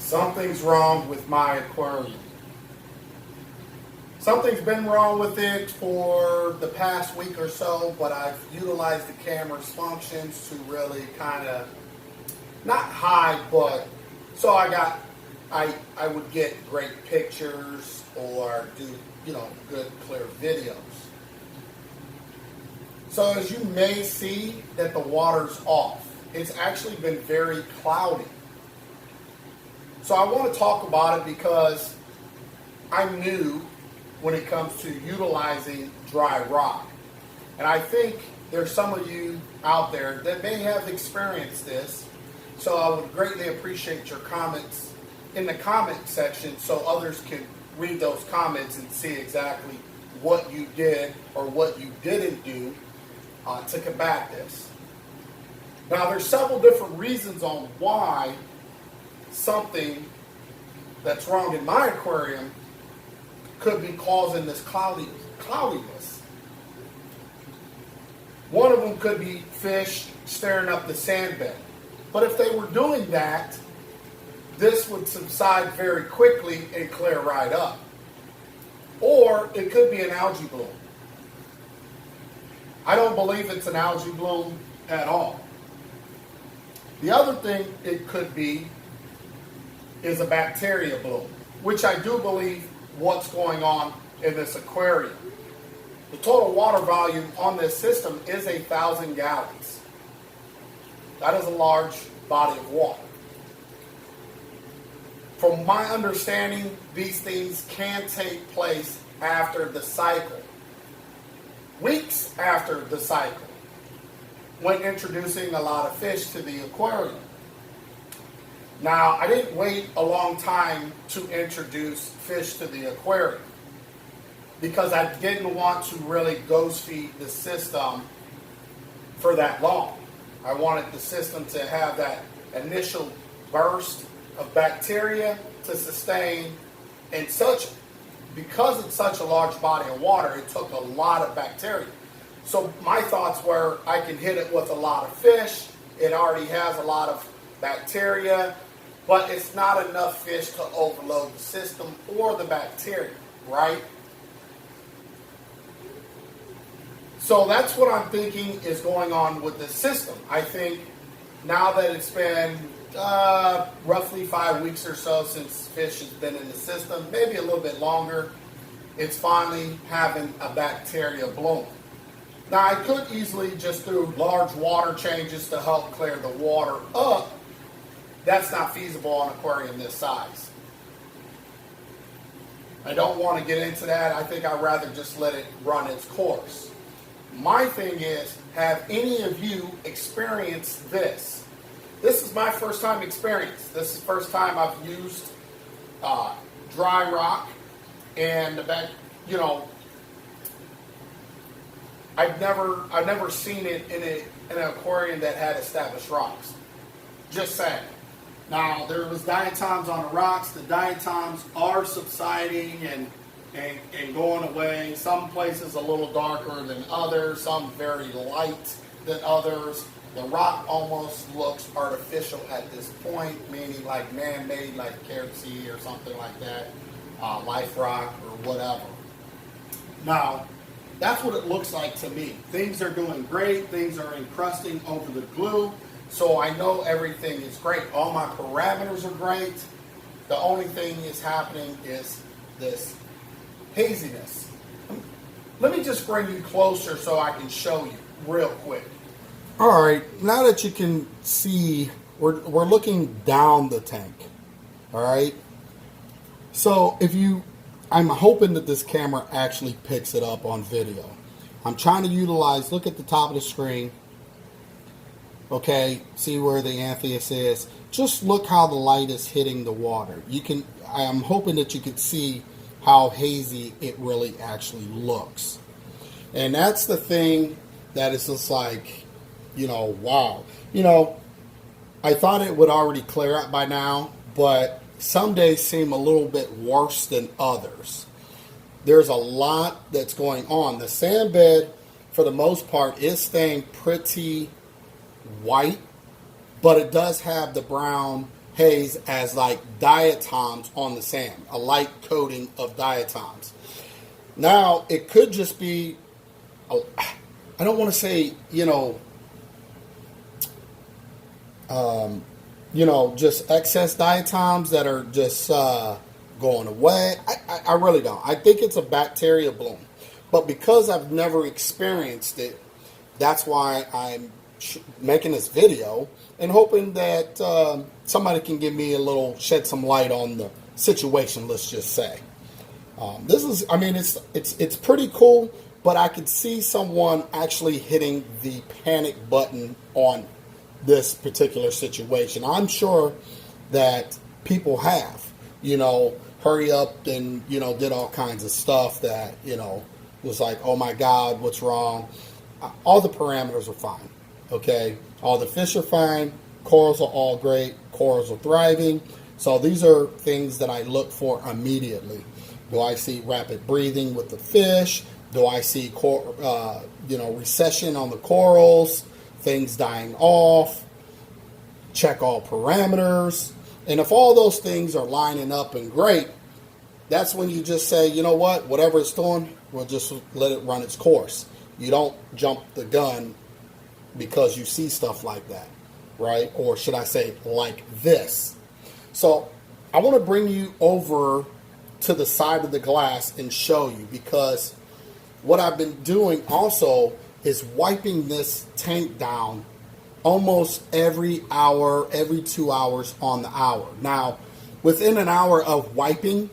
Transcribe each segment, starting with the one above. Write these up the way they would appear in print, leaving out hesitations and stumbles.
Something's wrong with my aquarium. Something's been wrong with it for the past week or so, but I've utilized the camera's functions to really kind of, not hide, but so I would get great pictures or do, good clear videos. So as you may see that the water's off. It's actually been very cloudy. So I want to talk about it because I'm new when it comes to utilizing dry rock. And I think there's some of you out there that may have experienced this. So I would greatly appreciate your comments in the comment section so others can read those comments and see exactly what you did or what you didn't do to combat this. Now there's several different reasons on why something that's wrong in my aquarium could be causing this cloudiness. One of them could be fish stirring up the sand bed. But if they were doing that, this would subside very quickly and clear right up. Or it could be an algae bloom. I don't believe it's an algae bloom at all. The other thing it could be is a bacteria bloom, which I do believe what's going on in this aquarium. The total water volume on this system is 1,000 gallons. That is a large body of water. From my understanding, these things can take place after the cycle. Weeks after the cycle, when introducing a lot of fish to the aquarium. Now, I didn't wait a long time to introduce fish to the aquarium because I didn't want to really ghost feed the system for that long. I wanted the system to have that initial burst of bacteria to sustain, and because it's such a large body of water, it took a lot of bacteria. So my thoughts were I can hit it with a lot of fish. It already has a lot of bacteria, but it's not enough fish to overload the system or the bacteria, right? So that's what I'm thinking is going on with this system. I think now that it's been roughly 5 weeks or so since fish has been in the system, maybe a little bit longer, it's finally having a bacteria bloom. Now I could easily just do large water changes to help clear the water up. That's not feasible on an aquarium this size. I don't want to get into that. I think I'd rather just let it run its course. My thing is, have any of you experienced this? This is my first time experience. This is the first time I've used dry rock, and I've never seen it in an aquarium that had established rocks. Just saying. Now there was diatoms on the rocks. The diatoms are subsiding and going away. Some places a little darker than others. Some very light than others. The rock almost looks artificial at this point, meaning like man-made, like carrot seed or something like that, life rock or whatever. Now, that's what it looks like to me. Things are doing great. Things are encrusting over the glue, so I know everything is great. All my parameters are great. The only thing is happening is this haziness. Let me just bring you closer so I can show you real quick. All right, now that you can see, we're looking down the tank. All right. So I'm hoping that this camera actually picks it up on video. I'm trying to utilize, look at the top of the screen. Okay, see where the anthias is. Just look how the light is hitting the water. I'm hoping that you can see how hazy it really actually looks. And that's the thing that is just like, wow. I thought it would already clear up by now, but some days seem a little bit worse than others. There's a lot that's going on. The sand bed, for the most part, is staying pretty white, but it does have the brown haze as like diatoms on the sand, a light coating of diatoms. Now, it could just be, I don't want to say, just excess diatoms that are just going away. I really don't. I think it's a bacteria bloom. But because I've never experienced it, that's why I'm making this video and hoping that somebody can give me shed some light on the situation, let's just say. This is, I mean, it's pretty cool, but I could see someone actually hitting the panic button on this particular situation. I'm sure that people have, hurry up and, did all kinds of stuff that, was like, oh my God, what's wrong? All the parameters are fine, okay? All the fish are fine. Corals are all great. Corals are thriving. So these are things that I look for immediately. Do I see rapid breathing with the fish? Do I see, recession on the corals? Things dying off? Check all parameters. And if all those things are lining up and great, that's when you just say, you know what, whatever it's doing, we'll just let it run its course. You don't jump the gun because you see stuff like that, right? Or should I say like this? So I want to bring you over to the side of the glass and show you, because what I've been doing also is wiping this tank down almost every hour, every 2 hours on the hour. Now, within an hour of wiping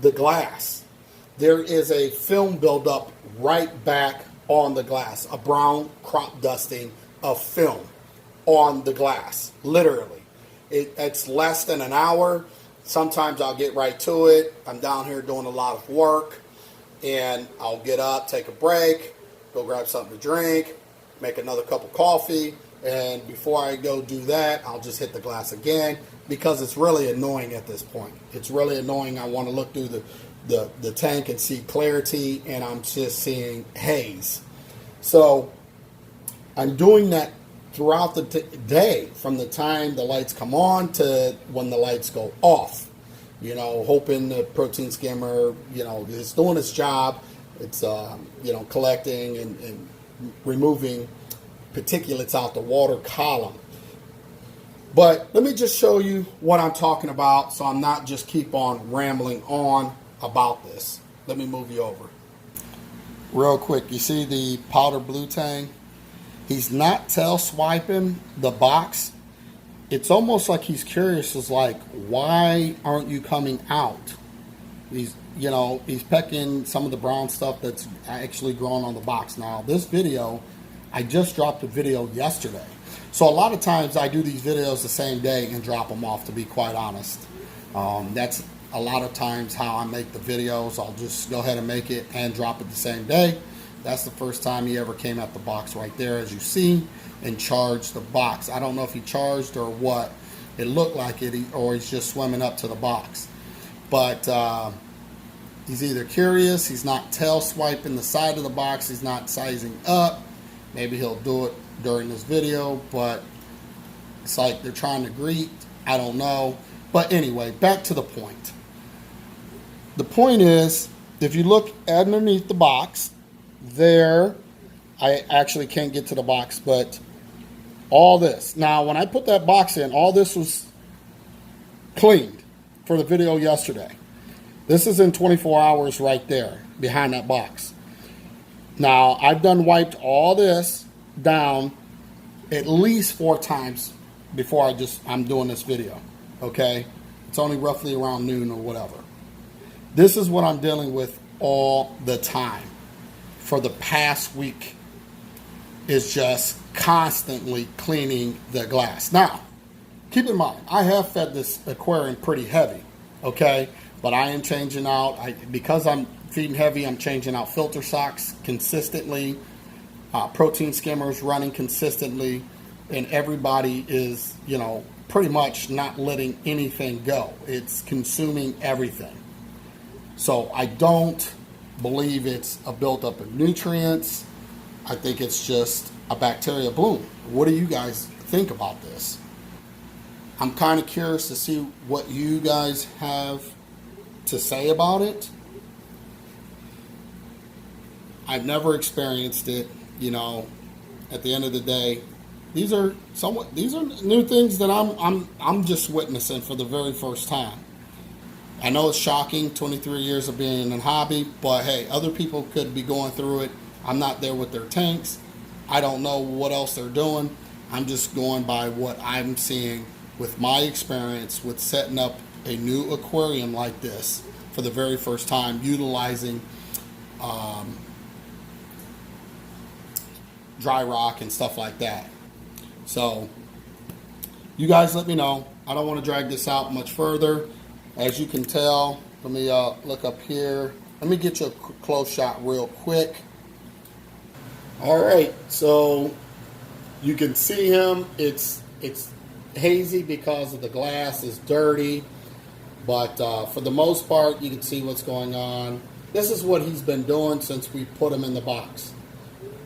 the glass, there is a film buildup right back on the glass, a brown crop dusting of film on the glass, literally. It's less than an hour. Sometimes I'll get right to it. I'm down here doing a lot of work, and I'll get up, take a break, go grab something to drink, make another cup of coffee, and before I go do that, I'll just hit the glass again, because it's really annoying at this point. It's really annoying. I want to look through the tank and see clarity, and I'm just seeing haze. So I'm doing that throughout the day, from the time the lights come on to when the lights go off. Hoping the protein skimmer, is doing its job. It's, collecting and removing particulates out the water column. But let me just show you what I'm talking about, so I'm not just keep on rambling on about this. Let me move you over. Real quick, you see the powder blue tang? He's not tail swiping the box. It's almost like he's curious, is like, why aren't you coming out? He's pecking some of the brown stuff that's actually growing on the box. Now, this video, I just dropped a video yesterday. So a lot of times I do these videos the same day and drop them off, to be quite honest. That's a lot of times how I make the videos. I'll just go ahead and make it and drop it the same day. That's the first time he ever came at the box right there, as you see, and charged the box. I don't know if he charged or what. It looked like it, or he's just swimming up to the box. But he's either curious, he's not tail swiping the side of the box, he's not sizing up. Maybe he'll do it during this video, but it's like they're trying to greet. I don't know. But anyway, back to the point. The point is, if you look underneath the box, there, I actually can't get to the box, but all this. Now, when I put that box in, all this was cleaned for the video yesterday. This is in 24 hours right there, behind that box. Now, I've done wiped all this down at least 4 times before I'm doing this video, okay? It's only roughly around noon or whatever. This is what I'm dealing with all the time for the past week, is just constantly cleaning the glass. Now, keep in mind, I have fed this aquarium pretty heavy, okay? But I am changing out, because I'm feeding heavy, I'm changing out filter socks consistently, protein skimmers running consistently, and everybody is, pretty much not letting anything go. It's consuming everything. So I don't believe it's a buildup of nutrients. I think it's just a bacteria bloom. What do you guys think about this? I'm kind of curious to see what you guys have to say about it. I've never experienced it, you know. At the end of the day, these are new things that I'm just witnessing for the very first time. I know it's shocking, 23 years of being in a hobby, but hey, other people could be going through it. I'm not there with their tanks. I don't know what else they're doing. I'm just going by what I'm seeing with my experience with setting up a new aquarium like this for the very first time, utilizing dry rock and stuff like that. So you guys let me know. I don't want to drag this out much further. As you can tell, let me look up here. Let me get you a close shot real quick. All right, so you can see him. It's hazy because of the glass is dirty, but for the most part, you can see what's going on. This is what he's been doing since we put him in the box.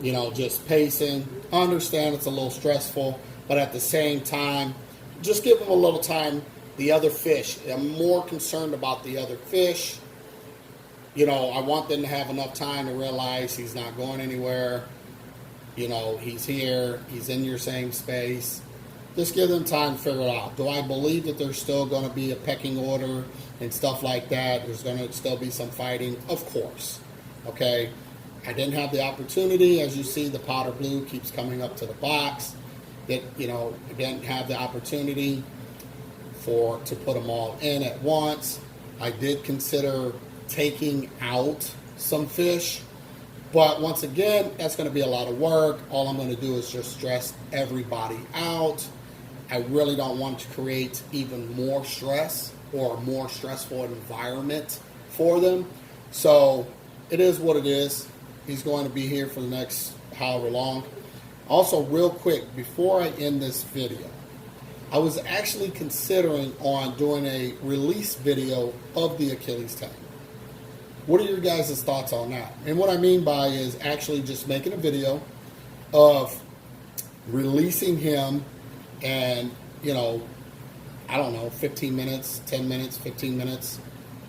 You know, just pacing. I understand it's a little stressful, but at the same time, just give him a little time. The other fish, I'm more concerned about the other fish. You know, I want them to have enough time to realize he's not going anywhere. You know, he's here, he's in your same space. Just give them time to figure it out. Do I believe that there's still going to be a pecking order and stuff like that? There's going to still be some fighting? Of course. Okay? I didn't have the opportunity. As you see, the powder blue keeps coming up to the box. That, you know, I didn't have the opportunity to put them all in at once. I did consider taking out some fish, but once again, that's going to be a lot of work. All I'm going to do is just stress everybody out. I really don't want to create even more stress or a more stressful environment for them. So it is what it is. He's going to be here for the next however long. Also, real quick, before I end this video, I was actually considering on doing a release video of the Achilles tank. What are your guys' thoughts on that? And what I mean by is actually just making a video of releasing him and, you know, I don't know, 15 minutes, 10 minutes, 15 minutes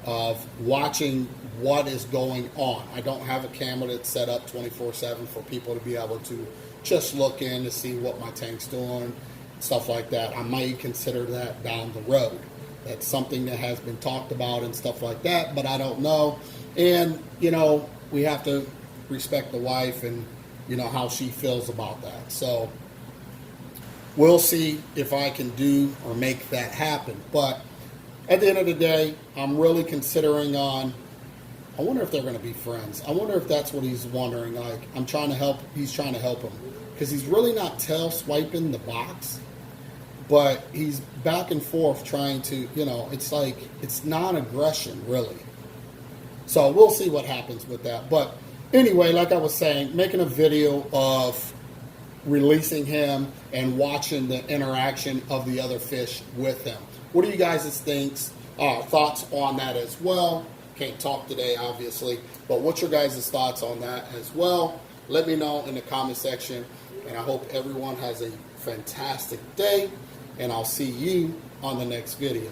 of watching what is going on. I don't have a camera that's set up 24/7 for people to be able to just look in to see what my tank's doing, stuff like that. I might consider that down the road. That's something that has been talked about and stuff like that, but I don't know. And, you know, we have to respect the wife and, you know, how she feels about that. So we'll see if I can do or make that happen. But at the end of the day, I'm really considering on, I wonder if they're going to be friends. I wonder if that's what he's wondering. Like, I'm trying to help, he's trying to help him. Because he's really not tail swiping the box. But he's back and forth trying to, you know, it's like, it's non-aggression, really. So we'll see what happens with that. But anyway, like I was saying, making a video of releasing him and watching the interaction of the other fish with him. What are you guys' thoughts on that as well? Can't talk today, obviously. But what's your guys' thoughts on that as well? Let me know in the comment section. And I hope everyone has a fantastic day. And I'll see you on the next video.